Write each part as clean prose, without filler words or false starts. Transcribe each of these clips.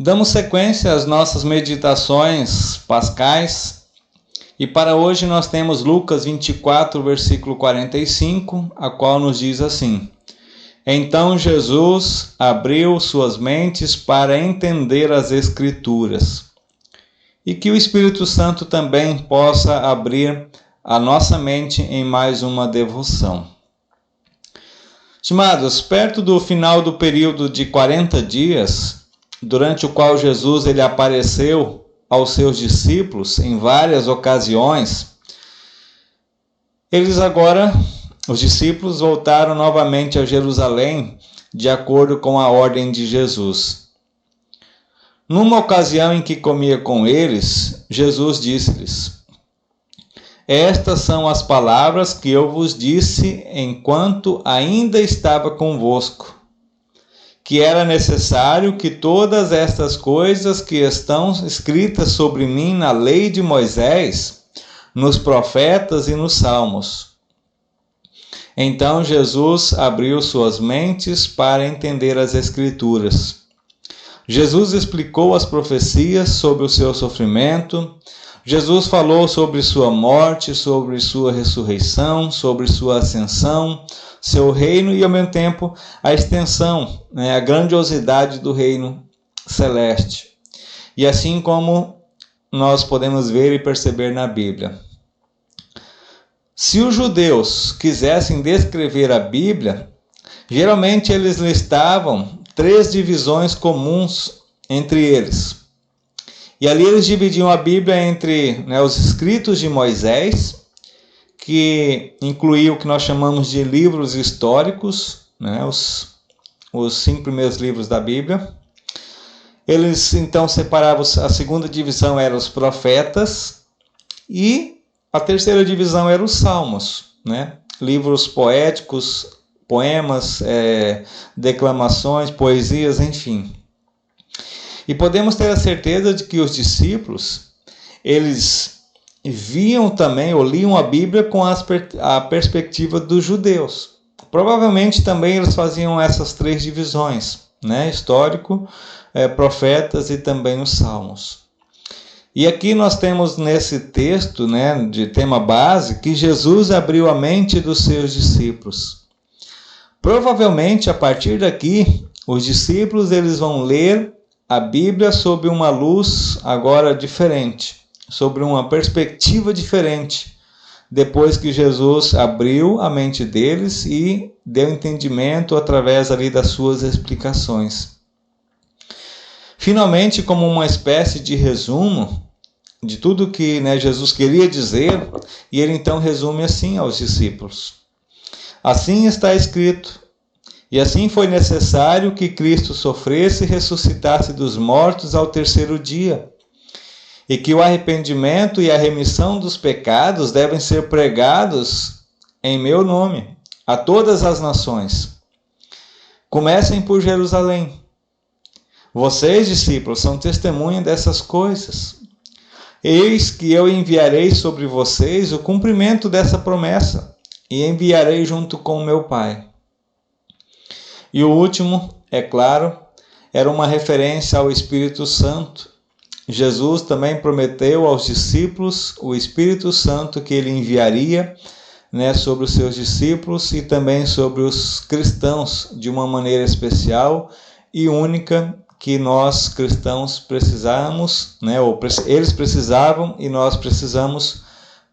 Damos sequência às nossas meditações pascais e para hoje nós temos Lucas 24, versículo 45, a qual nos diz assim: Então Jesus abriu suas mentes para entender as Escrituras. E que o Espírito Santo também possa abrir a nossa mente em mais uma devoção. Estimados, perto do final do período de 40 dias, durante o qual Jesus ele apareceu aos seus discípulos em várias ocasiões, os discípulos voltaram novamente a Jerusalém, de acordo com a ordem de Jesus. Numa ocasião em que comia com eles, Jesus disse-lhes: Estas são as palavras que eu vos disse enquanto ainda estava convosco, que era necessário que todas estas coisas que estão escritas sobre mim na lei de Moisés, nos profetas e nos salmos. Então Jesus abriu suas mentes para entender as Escrituras. Jesus explicou as profecias sobre o seu sofrimento. Jesus falou sobre sua morte, sobre sua ressurreição, sobre sua ascensão, seu reino e, ao mesmo tempo, a extensão, a grandiosidade do reino celeste. E assim como nós podemos ver e perceber na Bíblia. Se os judeus quisessem descrever a Bíblia, geralmente eles listavam 3 divisões comuns entre eles. E ali eles dividiam a Bíblia entre os escritos de Moisés, que incluía o que nós chamamos de livros históricos, os 5 primeiros livros da Bíblia. Eles então separavam, a segunda divisão eram os profetas e a terceira divisão eram os salmos, livros poéticos, poemas, declamações, poesias, enfim. E podemos ter a certeza de que os discípulos, eles viam também ou liam a Bíblia com a perspectiva dos judeus. Provavelmente também eles faziam essas 3 divisões, histórico, profetas e também os salmos. E aqui nós temos nesse texto, de tema base, que Jesus abriu a mente dos seus discípulos. Provavelmente a partir daqui, os discípulos eles vão ler a Bíblia sob uma luz agora diferente, sobre uma perspectiva diferente, depois que Jesus abriu a mente deles e deu entendimento através ali das suas explicações. Finalmente, como uma espécie de resumo de tudo que Jesus queria dizer, e ele então resume assim aos discípulos: Assim está escrito, e assim foi necessário que Cristo sofresse e ressuscitasse dos mortos ao 3º dia, e que o arrependimento e a remissão dos pecados devem ser pregados em meu nome a todas as nações. Comecem por Jerusalém. Vocês, discípulos, são testemunhas dessas coisas. Eis que eu enviarei sobre vocês o cumprimento dessa promessa, e enviarei junto com meu Pai. E o último, é claro, era uma referência ao Espírito Santo. Jesus também prometeu aos discípulos o Espírito Santo que ele enviaria sobre os seus discípulos e também sobre os cristãos de uma maneira especial e única que nós cristãos precisamos, eles precisavam e nós precisamos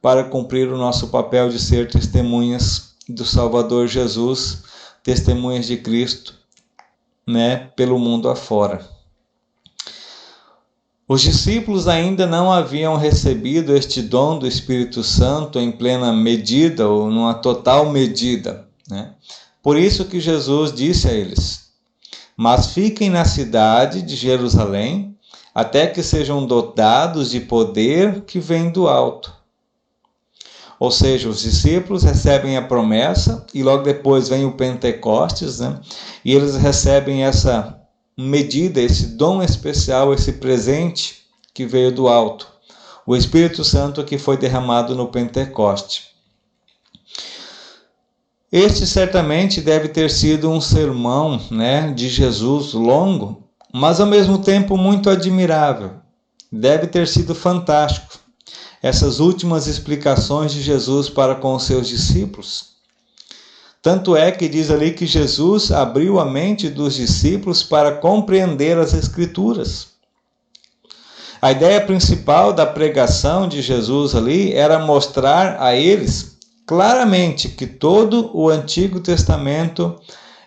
para cumprir o nosso papel de ser testemunhas do Salvador Jesus, testemunhas de Cristo, pelo mundo afora. Os discípulos ainda não haviam recebido este dom do Espírito Santo em plena medida ou numa total medida. Por isso que Jesus disse a eles: Mas fiquem na cidade de Jerusalém até que sejam dotados de poder que vem do alto. Ou seja, os discípulos recebem a promessa e logo depois vem o Pentecostes, e eles recebem essa medida, esse dom especial, esse presente que veio do alto, o Espírito Santo que foi derramado no Pentecoste. Este certamente deve ter sido um sermão, de Jesus longo, mas ao mesmo tempo muito admirável. Deve ter sido fantástico essas últimas explicações de Jesus para com os seus discípulos. Tanto é que diz ali que Jesus abriu a mente dos discípulos para compreender as Escrituras. A ideia principal da pregação de Jesus ali era mostrar a eles claramente que todo o Antigo Testamento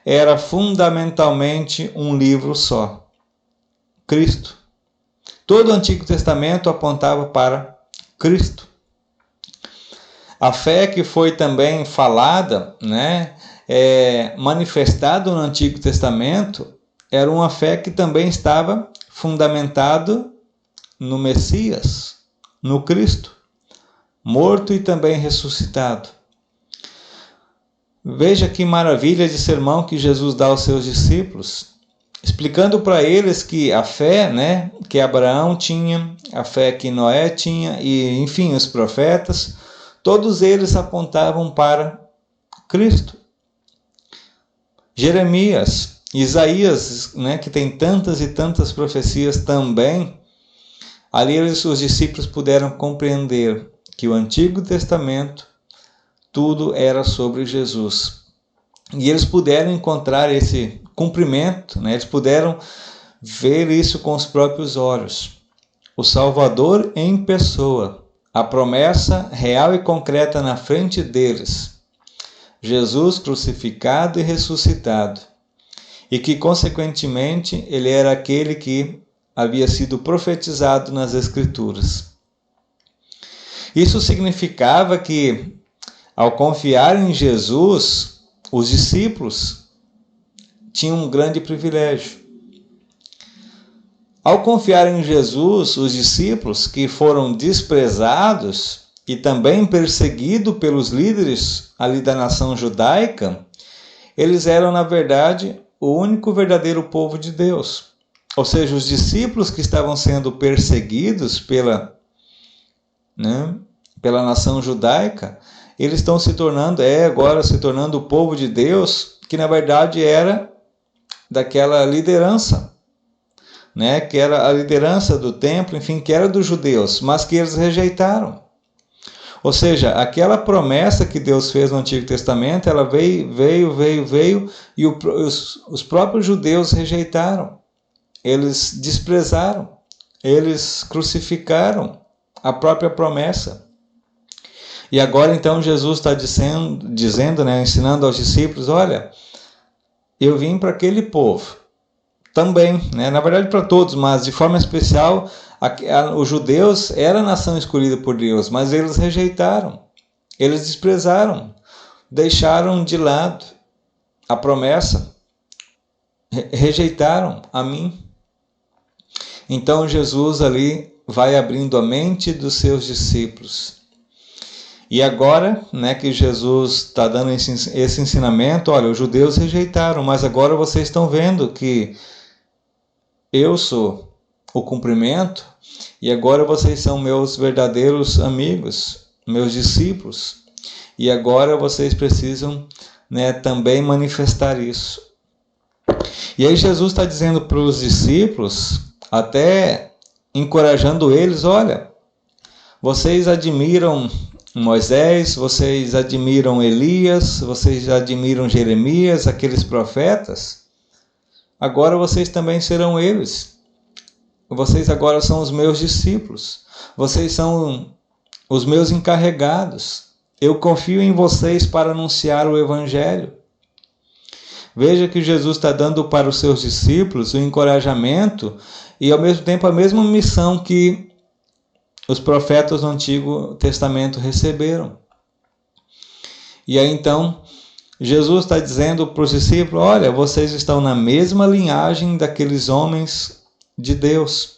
era fundamentalmente um livro só: Cristo. Todo o Antigo Testamento apontava para Cristo. A fé que foi também falada, manifestada no Antigo Testamento, era uma fé que também estava fundamentada no Messias, no Cristo, morto e também ressuscitado. Veja que maravilha de sermão que Jesus dá aos seus discípulos, explicando para eles que a fé, que Abraão tinha, a fé que Noé tinha e, enfim, os profetas, todos eles apontavam para Cristo. Jeremias, Isaías, que tem tantas e tantas profecias também, ali os discípulos puderam compreender que o Antigo Testamento, tudo era sobre Jesus. E eles puderam encontrar esse cumprimento, eles puderam ver isso com os próprios olhos. O Salvador em pessoa, a promessa real e concreta na frente deles. Jesus crucificado e ressuscitado. E que, consequentemente, ele era aquele que havia sido profetizado nas Escrituras. Isso significava que, ao confiar em Jesus, os discípulos tinham um grande privilégio. Ao confiar em Jesus, os discípulos que foram desprezados e também perseguidos pelos líderes ali da nação judaica, eles eram, na verdade, o único verdadeiro povo de Deus. Ou seja, os discípulos que estavam sendo perseguidos pela nação judaica, eles estão agora se tornando o povo de Deus, que na verdade era daquela liderança, que era a liderança do templo, enfim, que era dos judeus, mas que eles rejeitaram. Ou seja, aquela promessa que Deus fez no Antigo Testamento, ela veio, e os próprios judeus rejeitaram. Eles desprezaram, eles crucificaram a própria promessa. E agora então Jesus está dizendo, ensinando aos discípulos, olha, eu vim para aquele povo também, na verdade para todos, mas de forma especial, os judeus eram a nação escolhida por Deus, mas eles rejeitaram, eles desprezaram, deixaram de lado a promessa, rejeitaram a mim. Então Jesus ali vai abrindo a mente dos seus discípulos. E agora, que Jesus está dando esse ensinamento, olha, os judeus rejeitaram, mas agora vocês estão vendo que eu sou o cumprimento, e agora vocês são meus verdadeiros amigos, meus discípulos, e agora vocês precisam também manifestar isso. E aí Jesus está dizendo para os discípulos, até encorajando eles, olha, vocês admiram Moisés, vocês admiram Elias, vocês admiram Jeremias, aqueles profetas, agora vocês também serão eles. Vocês agora são os meus discípulos, vocês são os meus encarregados. Eu confio em vocês para anunciar o Evangelho. Veja que Jesus está dando para os seus discípulos o encorajamento e ao mesmo tempo a mesma missão que os profetas do Antigo Testamento receberam. E aí então, Jesus está dizendo para os discípulos, olha, vocês estão na mesma linhagem daqueles homens de Deus.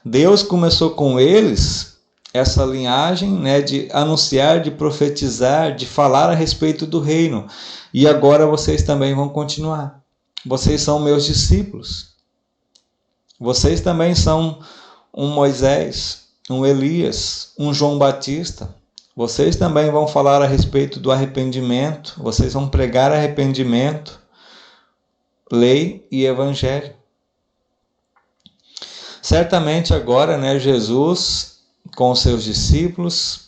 Deus começou com eles essa linhagem de anunciar, de profetizar, de falar a respeito do reino. E agora vocês também vão continuar. Vocês são meus discípulos. Vocês também são um Moisés, um Elias, um João Batista. Vocês também vão falar a respeito do arrependimento, vocês vão pregar arrependimento, lei e evangelho. Certamente agora, né, Jesus com os seus discípulos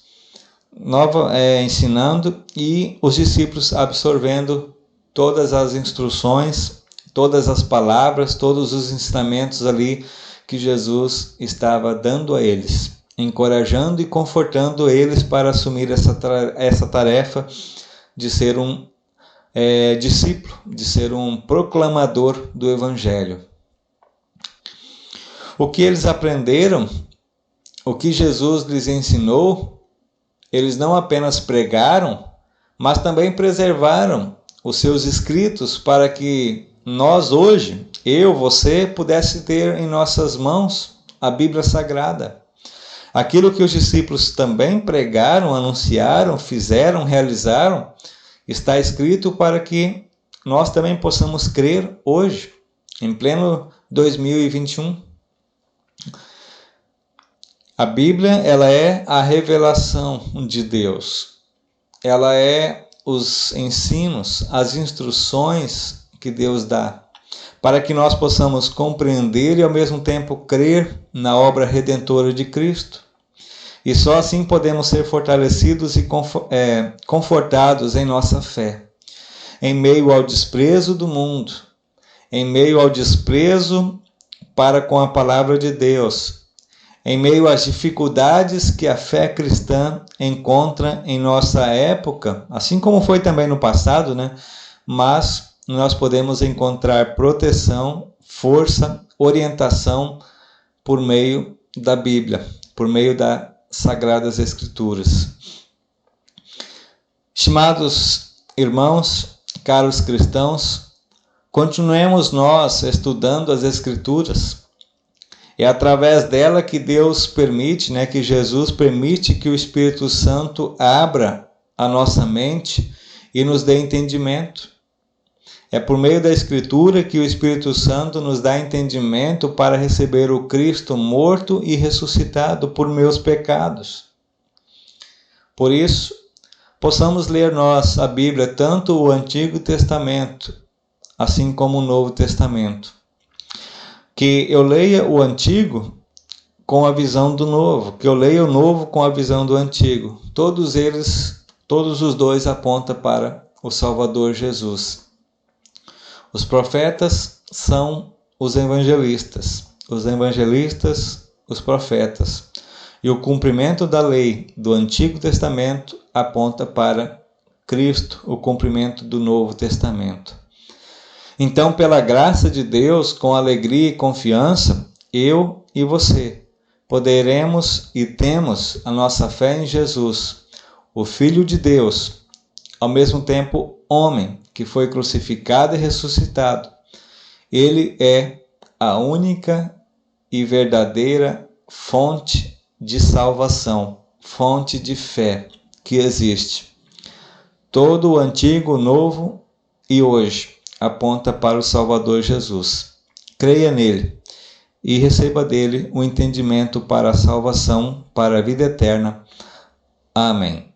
ensinando e os discípulos absorvendo todas as instruções, todas as palavras, todos os ensinamentos ali que Jesus estava dando a eles, encorajando e confortando eles para assumir essa tarefa de ser um discípulo, de ser um proclamador do Evangelho. O que eles aprenderam, o que Jesus lhes ensinou, eles não apenas pregaram, mas também preservaram os seus escritos para que nós hoje, eu, você, pudesse ter em nossas mãos a Bíblia Sagrada. Aquilo que os discípulos também pregaram, anunciaram, fizeram, realizaram, está escrito para que nós também possamos crer hoje, em pleno 2021. A Bíblia, ela é a revelação de Deus. Ela é os ensinos, as instruções que Deus dá, para que nós possamos compreender e ao mesmo tempo crer na obra redentora de Cristo. E só assim podemos ser fortalecidos e confortados em nossa fé, em meio ao desprezo do mundo, em meio ao desprezo para com a palavra de Deus, em meio às dificuldades que a fé cristã encontra em nossa época, assim como foi também no passado, né? Mas nós podemos encontrar proteção, força, orientação por meio da Bíblia, por meio das Sagradas Escrituras. Estimados irmãos, caros cristãos, continuemos nós estudando as Escrituras. É através dela que Deus permite, que Jesus permite que o Espírito Santo abra a nossa mente e nos dê entendimento. É por meio da Escritura que o Espírito Santo nos dá entendimento para receber o Cristo morto e ressuscitado por meus pecados. Por isso, possamos ler nós a Bíblia, tanto o Antigo Testamento, assim como o Novo Testamento. Que eu leia o Antigo com a visão do Novo, que eu leia o Novo com a visão do Antigo. Todos os dois apontam para o Salvador Jesus. Os profetas são os evangelistas, os profetas. E o cumprimento da lei do Antigo Testamento aponta para Cristo, o cumprimento do Novo Testamento. Então, pela graça de Deus, com alegria e confiança, eu e você poderemos e temos a nossa fé em Jesus, o Filho de Deus, ao mesmo tempo homem, que foi crucificado e ressuscitado. Ele é a única e verdadeira fonte de salvação, fonte de fé que existe. Todo o Antigo, o Novo e hoje aponta para o Salvador Jesus. Creia nele e receba dele o entendimento para a salvação, para a vida eterna. Amém.